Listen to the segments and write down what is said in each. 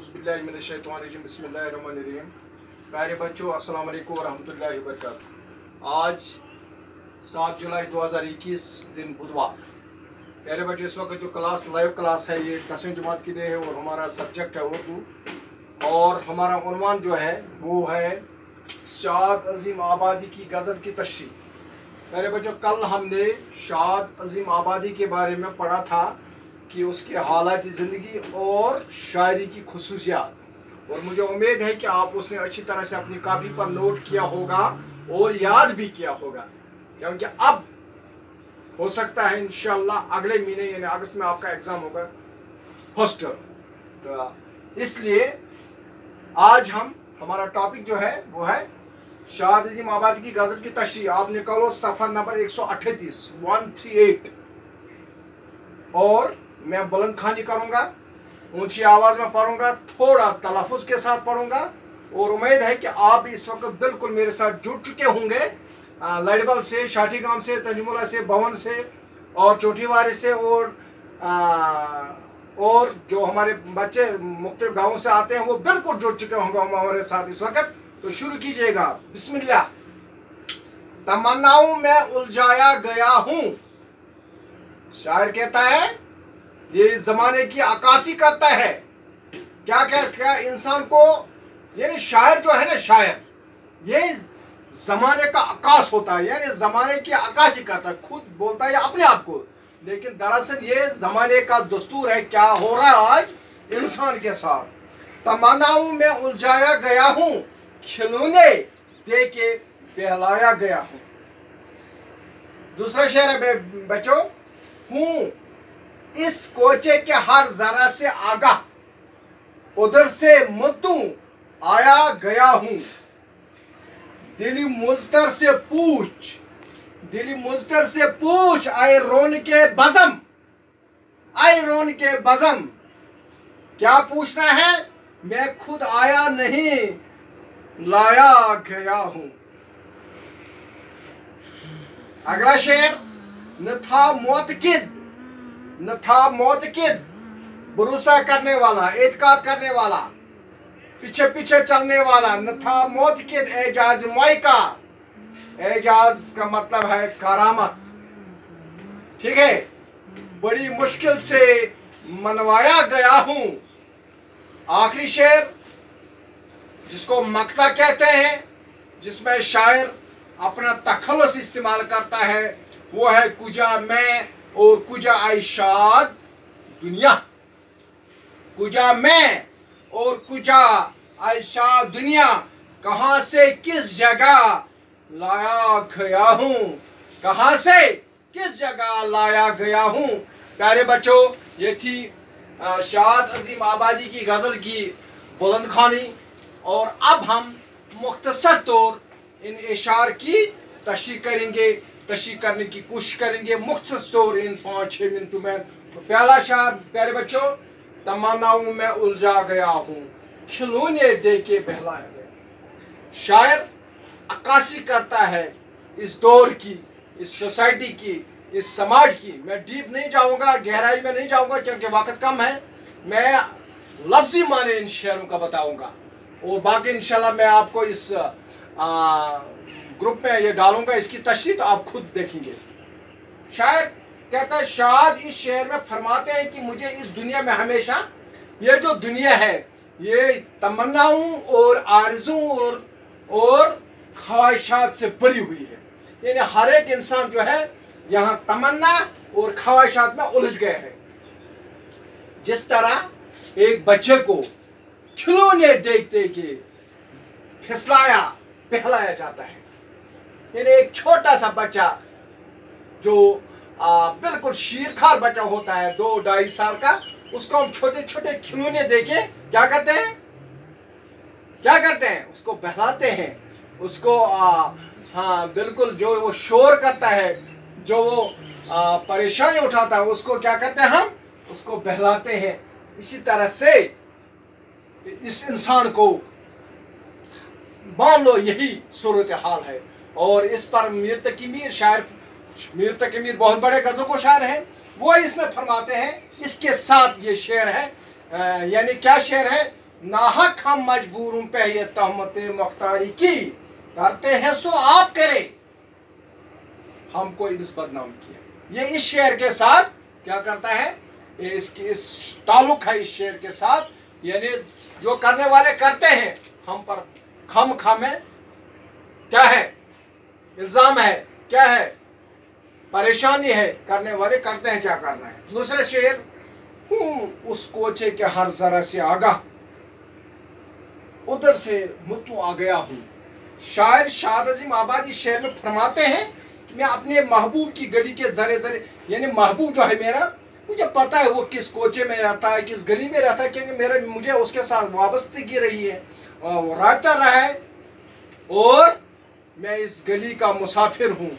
औज़ुबिल्लाहिमिनश्शैतानिर्रजीम बिस्मिल्लाहिर्रहमानिर्रहीम। प्यारे बच्चों, अस्सलाम वालेकुम वरहमतुल्लाहि वबरकातुहू। आज 7 जुलाई 2021 दिन बुधवार। प्यारे बच्चों, इस वक्त जो लाइव क्लास है ये 10वीं जमात की है और हमारा सब्जेक्ट है उर्दू और हमारा उन्वान जो है वो है शाद अजीम आबादी की गज़ल की तशरीह। प्यारे बच्चों, कल हमने शाद अजीम आबादी के बारे में पढ़ा था कि उसके हालात ज़िंदगी और शायरी की खुसूसियात, और मुझे उम्मीद है कि आप उसने अच्छी तरह से अपनी कापी पर नोट किया होगा और याद भी किया होगा, क्योंकि अब हो सकता है इंशाल्लाह अगले महीने यानी अगस्त में आपका एग्ज़ाम होगा फर्स्ट टर्म। तो इसलिए आज हमारा टॉपिक जो है वो है शाद अजीम आबादी की गज़ल की तशरीह। आप निकालो सफ़ा नंबर 138 और मैं बुलंद खानी करूँगा, ऊंची आवाज़ में पढ़ूंगा, थोड़ा तलफ़ुज़ के साथ पढ़ूंगा और उम्मीद है कि आप इस वक्त बिल्कुल मेरे साथ जुड़ चुके होंगे लड़बल से, शाठीगाम से, चंजमुला से, भवन से और चोटीवारी से और जो हमारे बच्चे मुख्तलिफ गाँवों से आते हैं वो बिल्कुल जुड़ चुके होंगे हमारे साथ इस वक्त। तो शुरू कीजिएगा। बिस्मिल्लाह। तमन्नाओं में उलझाया गया हूँ। शायर कहता है, ये ज़माने की अक्कासी करता है। क्या इंसान को, यानी शायर जो है ना, शायर ये ज़माने का अक्कास होता है, यानी ज़माने की अक्कासी करता है, खुद बोलता है अपने आप को, लेकिन दरअसल ये ज़माने का दस्तूर है। क्या हो रहा है आज इंसान के साथ। तमन्नाओं में उलझाया गया हूँ, खिलौने दे के बहलाया गया हूँ। दूसरा शेर है बच्चों, हूँ इस कोचे के हर जरा से आगा, उधर से मुद्दू आया गया हूँ। दिली मुज़्तर से पूछ आए रोन के बज़म, क्या पूछना है, मैं खुद आया नहीं लाया गया हूँ। अगला शेर, न था मोतकिद भरोसा करने वाला, एतकाद करने वाला, पीछे पीछे चलने वाला। न था मोतकिद एजाज माई का, एजाज का मतलब है करामत, ठीक है। बड़ी मुश्किल से मनवाया गया हूँ। आखिरी शेर जिसको मक्ता कहते हैं, जिसमें शायर अपना तखल्लुस इस्तेमाल करता है, वो है कुजा मैं और कुजा आई शाद दुनिया। कुजा मैं और कुजा आई शाद दुनिया, कहाँ से किस जगह लाया गया हूँ, कहाँ से किस जगह लाया गया हूँ। प्यारे बच्चों, ये थी शाद अजीम आबादी की गज़ल की बुलंद खानी, और अब हम मुख्तसर तौर इन इशार की तशरीह करने की कोशिश करेंगे मुख्तसर इन 5-6 मिनटों में। तो पहला शायर प्यारे बच्चों, तमन्नाओं में उलझा गया हूँ, खिलौने दे के बहलाया गया। शायर अक्कासी करता है इस दौर की, इस सोसाइटी की, इस समाज की। मैं डीप नहीं जाऊँगा, गहराई में नहीं जाऊँगा क्योंकि वक्त कम है। मैं लफ्ज़ी माने इन शेरों का बताऊँगा और बाकी इंशाल्लाह मैं आपको इस ग्रुप में ये डालूंगा, इसकी तशरीह तो आप खुद देखेंगे। शायर कहता है, शाद इस शेर में फरमाते हैं कि मुझे इस दुनिया में हमेशा, ये जो दुनिया है ये तमन्नाओं और आरज़ू और ख्वाहिशात से भरी हुई है। यानी हर एक इंसान जो है यहाँ तमन्ना और ख्वाहिशात में उलझ गए हैं। जिस तरह एक बच्चे को खिलौने देख दे के फिसलाया बहलाया जाता है, यानी एक छोटा सा बच्चा जो बिल्कुल शीरखार बच्चा होता है 2-2.5 साल का, उसको हम छोटे छोटे खिलौने देके क्या करते हैं, उसको बहलाते हैं, उसको हाँ बिल्कुल, जो वो शोर करता है, जो वो परेशानी उठाता है, उसको क्या करते हैं, हम उसको बहलाते हैं। इसी तरह से इस इंसान को मान लो यही सूरत हाल है। और इस पर मीर तकी मीर बहुत बड़े गज़ल को शायर हैं, वो इसमें फरमाते हैं। इसके साथ ये शेर है, यानी क्या शेर है, नाहक हम मजबूरों पे ये तहमत मुख्तारी की, करते हैं सो आप करें, हम कोई इस बदनाम किया। ये इस शेर के साथ क्या करता है, इस ताल्लुक है इस शेर के साथ, यानी जो करने वाले करते हैं हम पर खम है, क्या है, इल्जाम है, क्या है, परेशानी है, करने वाले करते हैं क्या करना है। दूसरा शेर, हूँ उस कोचे के हर जरा से आगा, उधर से मुतू आ गया हूँ। शायर शाद अजीम आबादी शेर में फरमाते हैं कि मैं अपने महबूब की गली के जरे जरे, यानी महबूब जो है मेरा, मुझे पता है वो किस कोचे में रहता है, किस गली में रहता है, क्योंकि मुझे उसके साथ वाबस्तगी रही है, राबता रहा है, और मैं इस गली का मुसाफिर हूँ।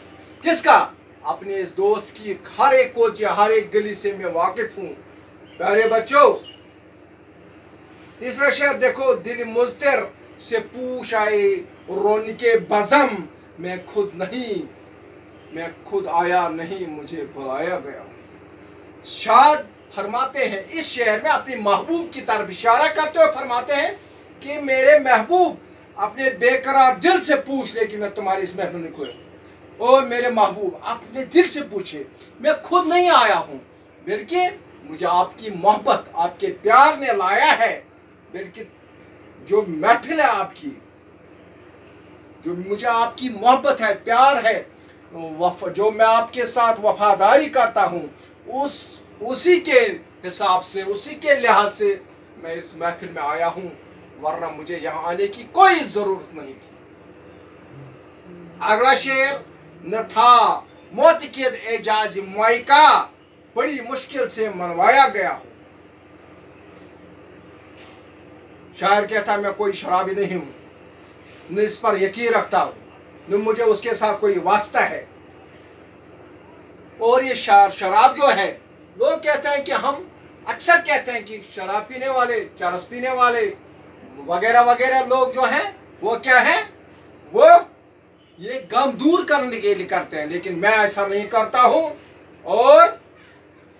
किसका, अपने इस दोस्त की। हर एक कोचे हर एक गली से मैं वाकिफ हूँ। प्यारे बच्चों, तीसरा शेर देखो, दिल मुज़्तर से पूछ आए रोने के बज़म, मैं खुद आया नहीं, मुझे बुलाया गया। शाद फरमाते हैं इस शेर में अपनी महबूब की तरफ इशारा करते हुए फरमाते हैं कि मेरे महबूब अपने बेकरार दिल से पूछ ले कि मैं तुम्हारी इस महफिल में कोई, ओ मेरे महबूब अपने दिल से पूछे, मैं खुद नहीं आया हूँ, बल्कि मुझे आपकी मोहब्बत, आपके प्यार ने लाया है, बल्कि जो महफिल है आपकी, जो मुझे आपकी मोहब्बत है, प्यार है, जो मैं आपके साथ वफादारी करता हूँ, उसी के हिसाब से, उसी के लिहाज से मैं इस महफिल में आया हूँ, वरना मुझे यहाँ आने की कोई ज़रूरत नहीं थी। अगला शेर, न था मौत के एजाज मुआइका, बड़ी मुश्किल से मनवाया गया हूँ। शायर कहता मैं कोई शराबी नहीं हूँ, न इस पर यकीन रखता हूँ, न मुझे उसके साथ कोई वास्ता है। और ये शराब जो है, लोग कहते हैं कि हम अक्सर कहते हैं कि शराब पीने वाले, चरस पीने वाले वगैरह वगैरह लोग जो हैं वो क्या है, वो ये गम दूर करने के लिए करते हैं, लेकिन मैं ऐसा नहीं करता हूँ। और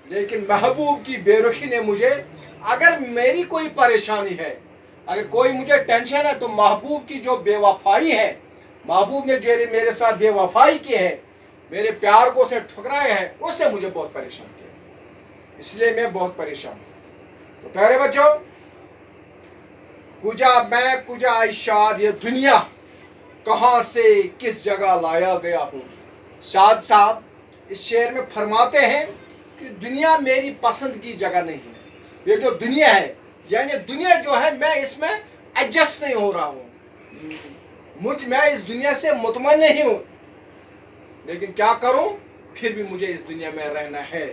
लेकिन महबूब की बेरुखी ने मुझे, अगर मेरी कोई परेशानी है, अगर कोई मुझे टेंशन है, तो महबूब की जो बेवफाई है, महबूब ने जो मेरे साथ बेवफाई की है, मेरे प्यार को उसे ठुकराया है, उसने मुझे बहुत परेशान किया, इसलिए मैं बहुत परेशान हूँ। तो प्यारे बच्चों, कुजा इशाद ये दुनिया कहाँ से किस जगह लाया गया हूँ। शाद साहब इस शेर में फरमाते हैं कि दुनिया मेरी पसंद की जगह नहीं है। ये जो दुनिया है, यानी दुनिया जो है, मैं इसमें एडजस्ट नहीं हो रहा हूँ, मैं इस दुनिया से मुतमईन नहीं हूँ, लेकिन क्या करूँ, फिर भी मुझे इस दुनिया में रहना है।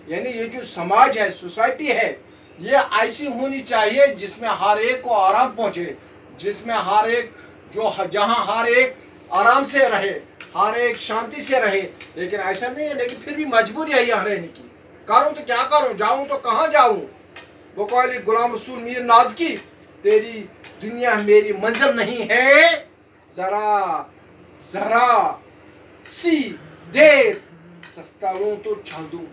यानी ये जो समाज है, सोसाइटी है, ये ऐसी होनी चाहिए जिसमें हर एक को आराम पहुँचे, जिसमें हर एक जहाँ हर एक आराम से रहे, हर एक शांति से रहे। लेकिन ऐसा नहीं है, लेकिन फिर भी मजबूरी है यहाँ रहने की। करूँ तो क्या करूँ, जाऊँ तो कहाँ जाऊँ। वकाली गुलाम रसूल मीर नाज की, तेरी दुनिया मेरी मंजिल नहीं है, जरा सी देर सस्ता हूँ तो चल दूँ।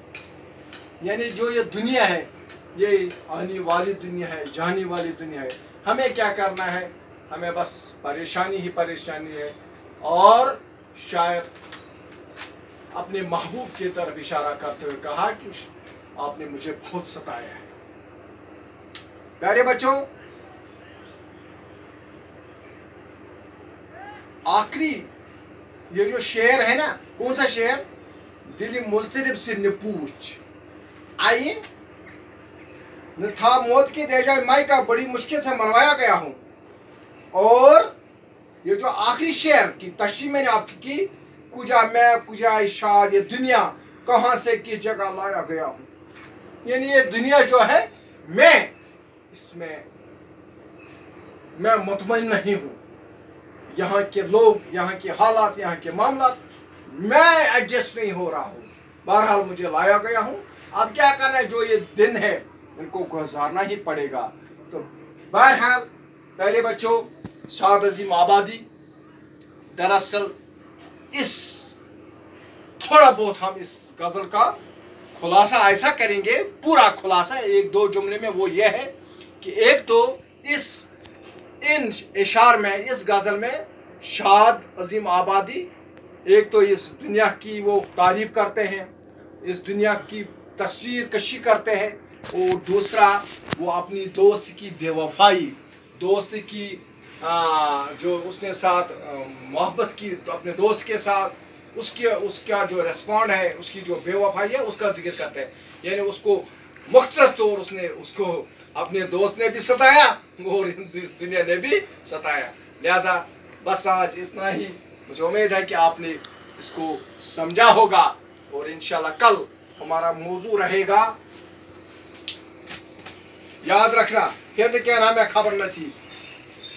यानी जो ये दुनिया है, ये आने वाली दुनिया है, जाने वाली दुनिया है। हमें क्या करना है, हमें बस परेशानी ही परेशानी है। और शायर अपने महबूब की तरफ इशारा करते हुए कहा कि आपने मुझे बहुत सताया है। प्यारे बच्चों, आखिरी ये जो शेर है ना, कौन सा शेर, दिल मुज़्तरिब से निपूछ आइए, न था मौत की देजा माई का, बड़ी मुश्किल से मनवाया गया हूँ। और ये जो आखिरी शेर की तशरीह मैंने आपकी की, कुजा इशाद ये दुनिया कहाँ से किस जगह लाया गया हूँ। यानी ये दुनिया जो है, मैं इसमें मैं मुतमईन नहीं हूँ। यहाँ के लोग, यहाँ के हालात, यहाँ के मामलात, मैं एडजस्ट नहीं हो रहा हूँ। बहरहाल मुझे लाया गया हूँ, अब क्या करना है, जो ये दिन है इनको गुजारना ही पड़ेगा। तो बहरहाल पहले बच्चों, शाद अजीम आबादी, दरअसल इस थोड़ा बहुत हम इस गज़ल का खुलासा ऐसा करेंगे, पूरा खुलासा एक दो जुमले में, वो ये है कि एक तो इन इशार में, इस गज़ल में शाद अजीम आबादी एक तो इस दुनिया की वो तारीफ करते हैं, इस दुनिया की तस्वीर कशी करते हैं, और दूसरा वो अपनी दोस्त की बेवफाई, दोस्त की जो उसने साथ मोहब्बत की तो अपने दोस्त के साथ उसका जो रिस्पॉन्ड है, उसकी जो बेवफाई है उसका जिक्र करते हैं। यानी उसको मुख्तसर तौर उसने उसको अपने दोस्त ने भी सताया और इस दुनिया ने भी सताया। लिहाजा बस आज इतना ही। मुझे उम्मीद है कि आपने इसको समझा होगा और इंशाल्लाह कल हमारा मौजू रहेगा, याद रखना, फिर न कहना हमें खबर न थी,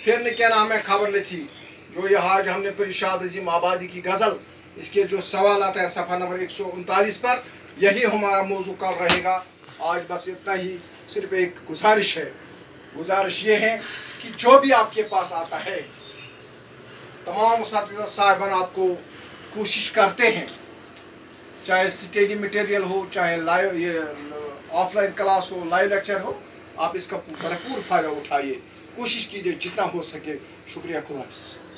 फिर न कहना हमें खबर न थी। जो ये आज हमने पढ़ी शाद अजीम आबादी की गज़ल, इसके जो सवाल आता है सफ़ा नंबर 139 पर, यही हमारा मौजू कल रहेगा। आज बस इतना ही। सिर्फ एक गुजारिश है, गुजारिश ये है कि जो भी आपके पास आता है, तमाम उस्ताद साहिबान आपको कोशिश करते हैं, चाहे स्टडी मटेरियल हो, चाहे लाइव ये ऑफलाइन क्लास हो, लाइव लेक्चर हो, आप इसका भरपूर फ़ायदा उठाइए, कोशिश कीजिए जितना हो सके। शुक्रिया, खुदा हाफ़िज़।